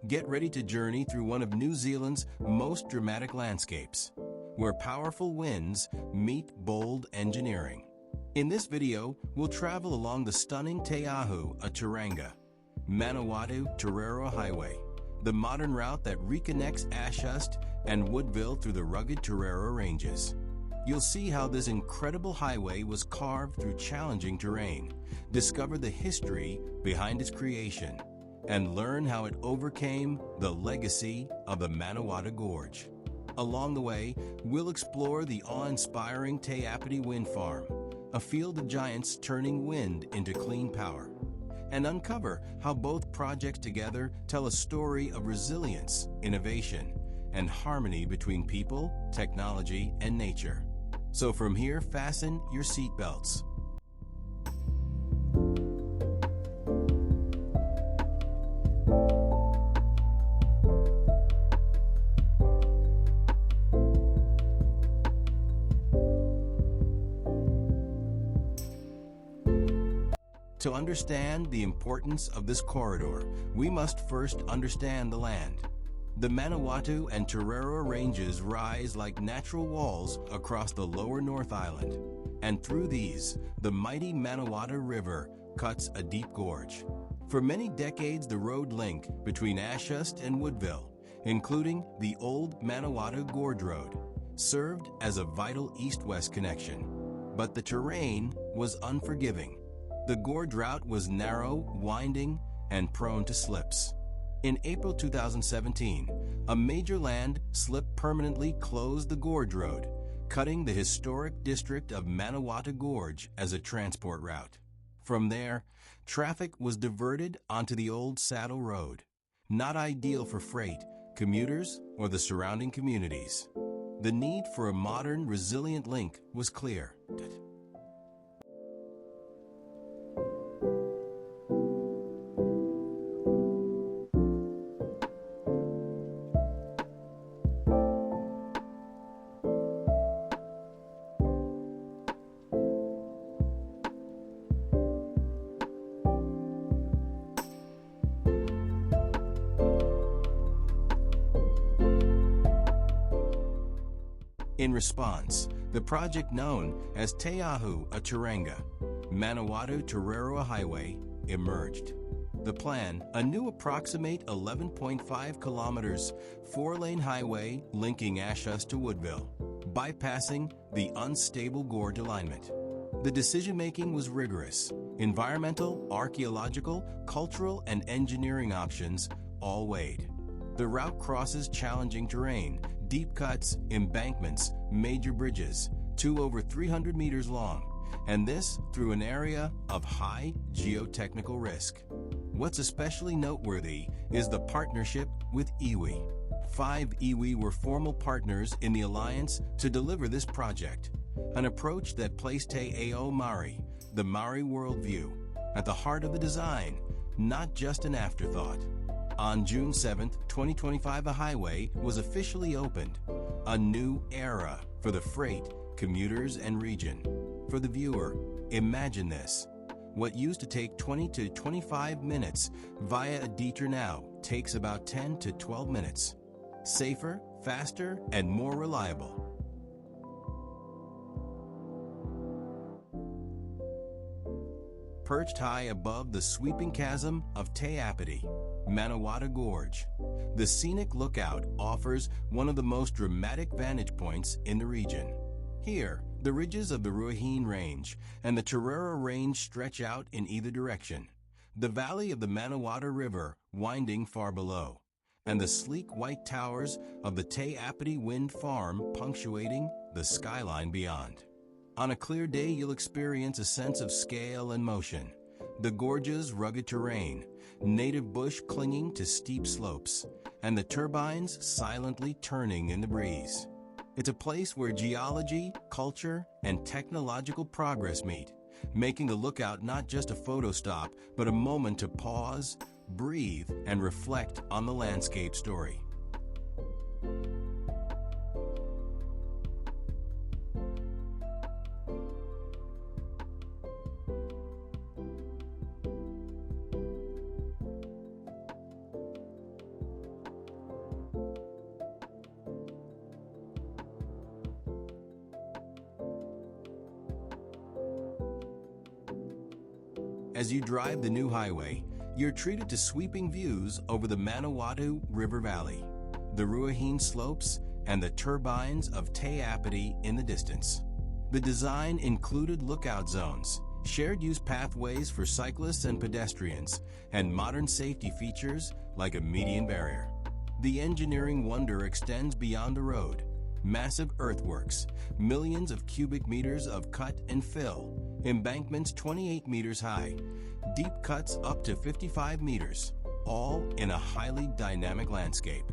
Get ready to journey through one of New Zealand's most dramatic landscapes, where powerful winds meet bold engineering. In this video, we'll travel along the stunning Te Ahu, a Turanga, Manawatū Tararua Highway, the modern route that reconnects Ashhurst and Woodville through the rugged Tararua Ranges. You'll see how this incredible highway was carved through challenging terrain, discover the history behind its creation, and learn how it overcame the legacy of the Manawatu Gorge. Along the way, we'll explore the awe-inspiring Te Āpiti Wind Farm, a field of giants turning wind into clean power, and uncover how both projects together tell a story of resilience, innovation, and harmony between people, technology, and nature. So from here, fasten your seatbelts. To understand the importance of this corridor, we must first understand the land. The Manawatu and Tararua ranges rise like natural walls across the lower North Island, and through these, the mighty Manawatu River cuts a deep gorge. For many decades, the road link between Ashhurst and Woodville, including the old Manawatu Gorge Road, served as a vital east-west connection. But the terrain was unforgiving. The gorge route was narrow, winding, and prone to slips. In April 2017, a major landslip permanently closed the gorge road, cutting the historic district of Manawatu Gorge as a transport route. From there, traffic was diverted onto the old saddle road, not ideal for freight, commuters, or the surrounding communities. The need for a modern, resilient link was clear. In response, the project known as Te Ahu, a Turanga, Manawatū Tararua Highway, emerged. The plan, a new approximate 11.5 kilometers, four-lane highway linking Ashhurst to Woodville, bypassing the unstable gorge alignment. The decision-making was rigorous. Environmental, archaeological, cultural, and engineering options all weighed. The route crosses challenging terrain, deep cuts, embankments, major bridges, two over 300 meters long, and this through an area of high geotechnical risk. What's especially noteworthy is the partnership with iwi. 5 iwi were formal partners in the alliance to deliver this project, an approach that placed Te Ao Maori, the Maori worldview, at the heart of the design, not just an afterthought. On June 7, 2025, the highway was officially opened, a new era for the freight, commuters, and region. For the viewer, imagine this. What used to take 20 to 25 minutes via a detour now takes about 10 to 12 minutes. Safer, faster, and more reliable. Perched high above the sweeping chasm of Te Āpiti, Manawatu Gorge, the scenic lookout offers one of the most dramatic vantage points in the region. Here, the ridges of the Ruahine Range and the Tararua Range stretch out in either direction, the valley of the Manawatu River winding far below, and the sleek white towers of the Te Āpiti Wind Farm punctuating the skyline beyond. On a clear day, you'll experience a sense of scale and motion. The gorge's rugged terrain, native bush clinging to steep slopes, and the turbines silently turning in the breeze. It's a place where geology, culture, and technological progress meet, making the lookout not just a photo stop, but a moment to pause, breathe, and reflect on the landscape story. As you drive the new highway, you're treated to sweeping views over the Manawatu River Valley, the Ruahine slopes, and the turbines of Te Āpiti in the distance. The design included lookout zones, shared-use pathways for cyclists and pedestrians, and modern safety features like a median barrier. The engineering wonder extends beyond the road. Massive earthworks, millions of cubic meters of cut and fill, embankments 28 meters high, deep cuts up to 55 meters, all in a highly dynamic landscape.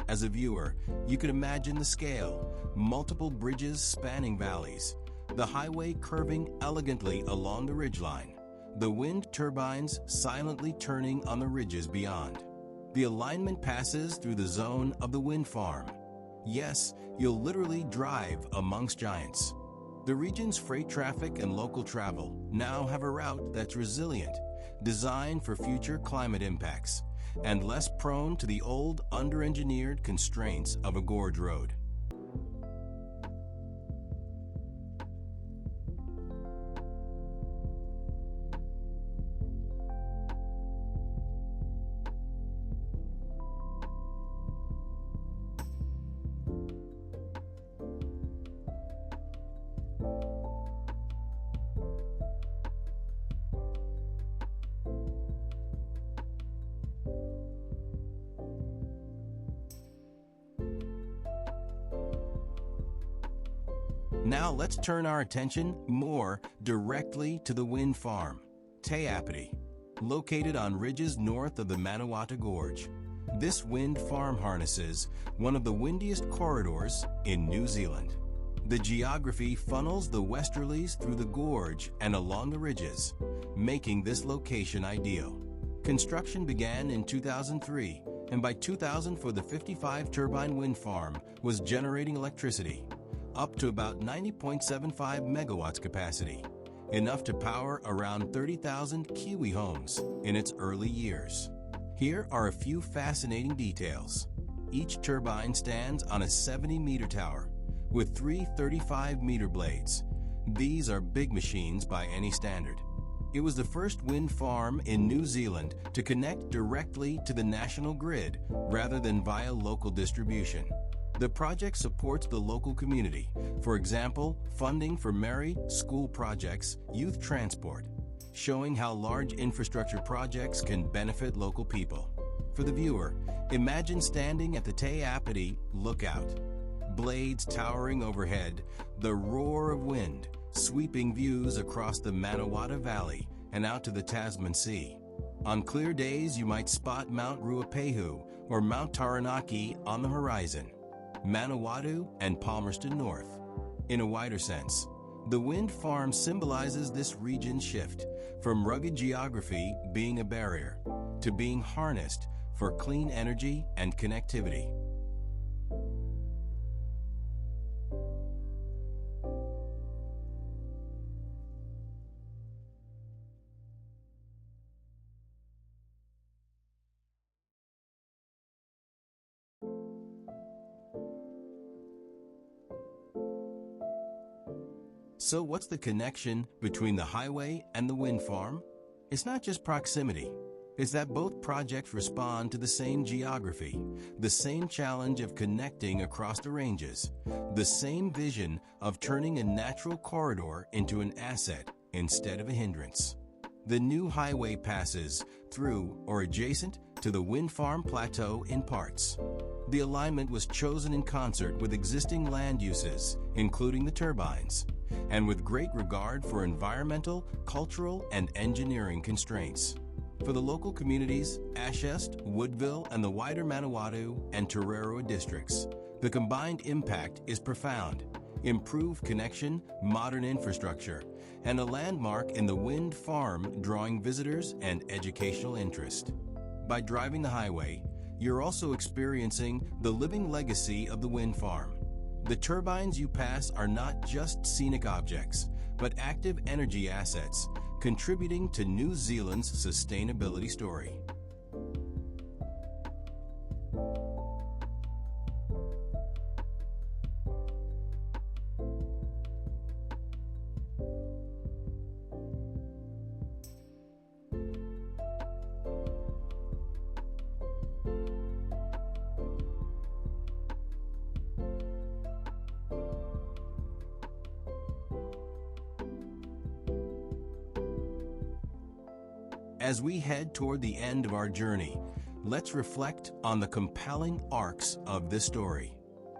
As a viewer, you can imagine the scale: multiple bridges spanning valleys, the highway curving elegantly along the ridgeline, the wind turbines silently turning on the ridges beyond. The alignment passes through the zone of the wind farm. Yes, you'll literally drive amongst giants. The region's freight traffic and local travel now have a route that's resilient, designed for future climate impacts, and less prone to the old, under-engineered constraints of a gorge road. Now let's turn our attention more directly to the wind farm, Te Āpiti, located on ridges north of the Manawatu Gorge. This wind farm harnesses one of the windiest corridors in New Zealand. The geography funnels the westerlies through the gorge and along the ridges, making this location ideal. Construction began in 2003, and by 2004 the 55-turbine wind farm was generating electricity, up to about 90.75 megawatts capacity, enough to power around 30,000 Kiwi homes in its early years. Here are a few fascinating details. Each turbine stands on a 70-meter tower with three 35-meter blades. These are big machines by any standard. It was the first wind farm in New Zealand to connect directly to the national grid rather than via local distribution. The project supports the local community, for example, funding for Mary school projects, youth transport, showing how large infrastructure projects can benefit local people. For the viewer, imagine standing at the Te Āpiti lookout, blades towering overhead, the roar of wind, sweeping views across the Manawatu Valley and out to the Tasman Sea. On clear days, you might spot Mount Ruapehu or Mount Taranaki on the horizon, Manawatu and Palmerston North. In a wider sense, the wind farm symbolizes this region's shift from rugged geography being a barrier to being harnessed for clean energy and connectivity. So what's the connection between the highway and the wind farm? It's not just proximity. It's that both projects respond to the same geography, the same challenge of connecting across the ranges, the same vision of turning a natural corridor into an asset instead of a hindrance. The new highway passes through or adjacent to the wind farm plateau in parts. The alignment was chosen in concert with existing land uses, including the turbines, and with great regard for environmental, cultural, and engineering constraints. For the local communities, Ashhurst, Woodville, and the wider Manawatu and Tararua districts, the combined impact is profound. Improved connection, modern infrastructure, and a landmark in the wind farm drawing visitors and educational interest. By driving the highway, you're also experiencing the living legacy of the wind farm. The turbines you pass are not just scenic objects, but active energy assets, contributing to New Zealand's sustainability story. As we head toward the end of our journey, let's reflect on the compelling arcs of this story.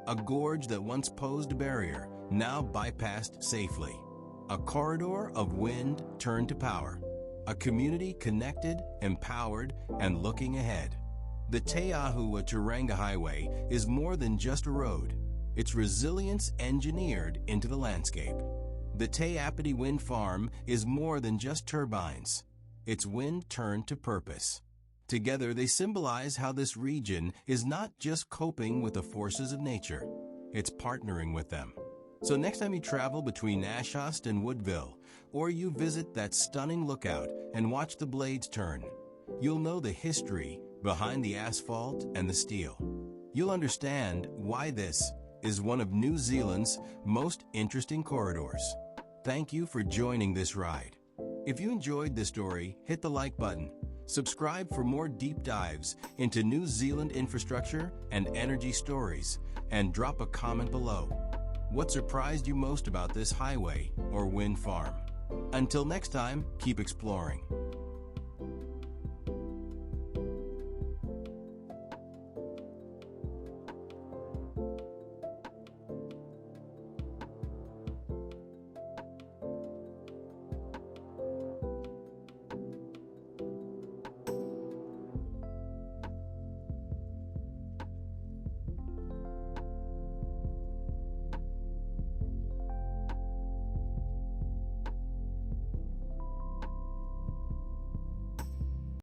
A gorge that once posed a barrier, now bypassed safely. A corridor of wind turned to power. A community connected, empowered, and looking ahead. The Te Ahu Tararua Highway is more than just a road. It's resilience engineered into the landscape. The Te Āpiti Wind Farm is more than just turbines. It's wind turned to purpose. Together, they symbolize how this region is not just coping with the forces of nature, it's partnering with them. So next time you travel between Ashhurst and Woodville, or you visit that stunning lookout and watch the blades turn, you'll know the history behind the asphalt and the steel. You'll understand why this is one of New Zealand's most interesting corridors. Thank you for joining this ride. If you enjoyed this story, hit the like button. Subscribe for more deep dives into New Zealand infrastructure and energy stories, and drop a comment below. What surprised you most about this highway or wind farm? Until next time, keep exploring.